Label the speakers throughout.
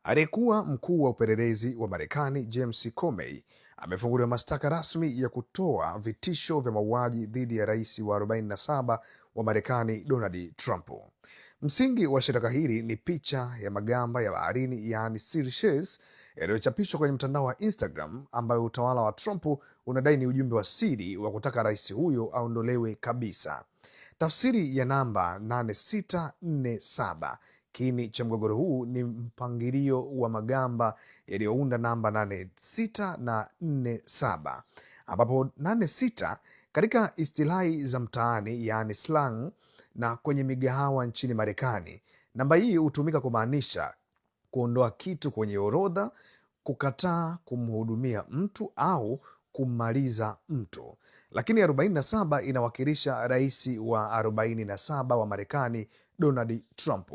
Speaker 1: Aliyekuwa mkuu wa upelelezi wa Marekani James Comey amefunguliwa mashtaka rasmi ya kutoa vitisho vya mauaji dhidi ya rais wa 47 wa Marekani Donald Trump. Msingi wa shitaka hili ni picha ya magamba ya baharini, yaani Seychelles, yaliyochapishwa kwenye mtandao wa Instagram, ambayo utawala wa Trump unadai ni ujumbe wa siri wa kutaka rais huyo aondolewe kabisa. Tafsiri ya namba 8647 kiini cha mgogoro huu ni mpangilio wa magamba yaliyounda namba 86 na 47, ambapo 86 katika istilahi za mtaani, yaani slang, na kwenye migahawa nchini Marekani, namba hii hutumika kumaanisha kuondoa kitu kwenye orodha, kukataa kumhudumia mtu au kummaliza mtu. Lakini 47 inawakilisha rais wa 47 wa Marekani Donald Trump.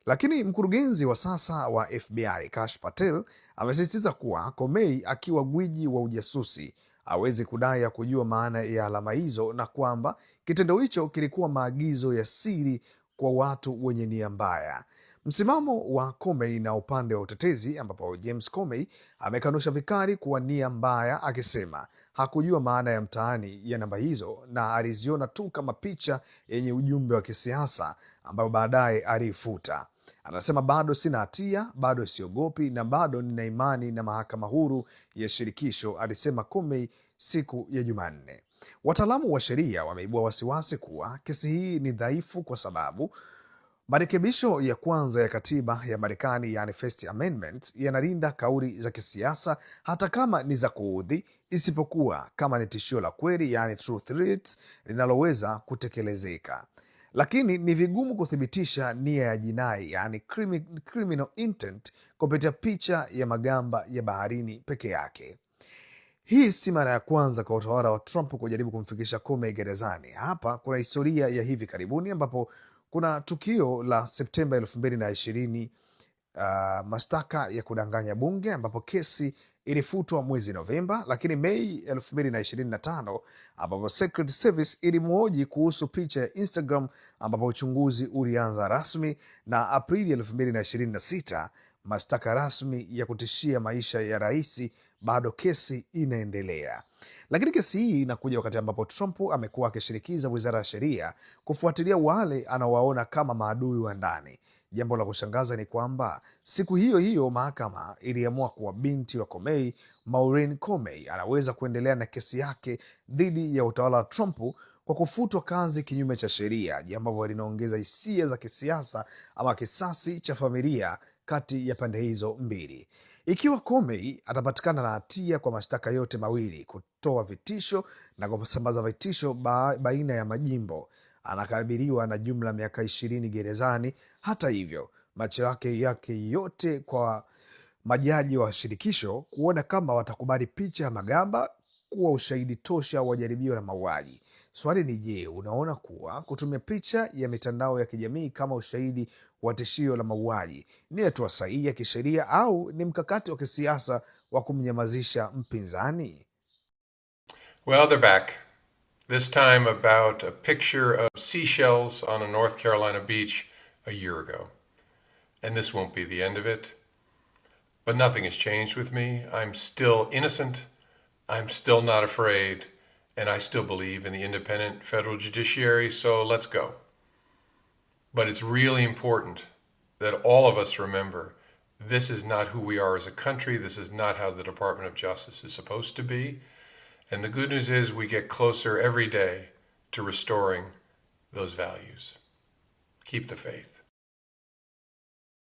Speaker 1: Lakini mkurugenzi wa sasa wa FBI Kash Patel amesisitiza kuwa Comey, akiwa gwiji wa ujasusi, hawezi kudai ya kujua maana ya alama hizo, na kwamba kitendo hicho kilikuwa maagizo ya siri kwa watu wenye nia mbaya. Msimamo wa Comey na upande wa utetezi, ambapo James Comey amekanusha vikali kuwa nia mbaya, akisema hakujua maana ya mtaani ya namba hizo na aliziona tu kama picha yenye ujumbe wa kisiasa ambayo baadaye aliifuta. Anasema, bado sina hatia, bado siogopi, na bado nina imani na mahakama huru ya shirikisho, alisema Comey siku ya Jumanne. Wataalamu wa sheria wameibua wasiwasi kuwa kesi hii ni dhaifu kwa sababu marekebisho ya kwanza ya katiba ya Marekani, yani First Amendment, yanalinda kauli za kisiasa hata kama ni za kuudhi, isipokuwa kama ni tishio la kweli, yani true threat, linaloweza kutekelezeka. Lakini ni vigumu kuthibitisha nia ya jinai, yani criminal intent, kupitia picha ya magamba ya baharini peke yake. Hii si mara ya kwanza kwa utawala wa Trump kujaribu kumfikisha Comey gerezani. Hapa kuna historia ya hivi karibuni ambapo kuna tukio la Septemba 2020, mashtaka ya kudanganya bunge, ambapo kesi ilifutwa mwezi Novemba, lakini Mei 2025 ambapo Secret Service ilimhoji kuhusu picha ya Instagram, ambapo uchunguzi ulianza rasmi, na Aprili 2026 mashtaka rasmi ya kutishia maisha ya rais, bado kesi inaendelea. Lakini kesi hii inakuja wakati ambapo Trump amekuwa akishirikiza wizara ya sheria kufuatilia wale anawaona kama maadui wa ndani. Jambo la kushangaza ni kwamba siku hiyo hiyo mahakama iliamua kuwa binti wa Comey, Maureen Comey, anaweza kuendelea na kesi yake dhidi ya utawala wa Trump kwa kufutwa kazi kinyume cha sheria, jambo ambalo linaongeza hisia za kisiasa ama kisasi cha familia kati ya pande hizo mbili. Ikiwa Comey atapatikana na hatia kwa mashtaka yote mawili, kutoa vitisho na kusambaza vitisho baina ya majimbo, anakabiliwa na jumla miaka 20 gerezani. Hata hivyo, macho yake yote kwa majaji wa shirikisho kuona kama watakubali picha ya magamba kuwa ushahidi tosha wa jaribio la mauaji. Swali ni je, unaona kuwa kutumia picha ya mitandao ya kijamii kama ushahidi wa tishio la mauaji ni hatua sahihi ya kisheria au ni mkakati wa kisiasa wa kumnyamazisha mpinzani?
Speaker 2: Well, they're back. This time about a picture of seashells on a North Carolina beach a year ago. And this won't be the end of it. But nothing has changed with me. I'm still innocent. I'm still not afraid. And I still believe in the independent federal judiciary, so let's go. But it's really important that all of us remember this is not who we are as a country. This is not how the Department of Justice is supposed to be. And the good news is we get closer every day to restoring those values. Keep the faith.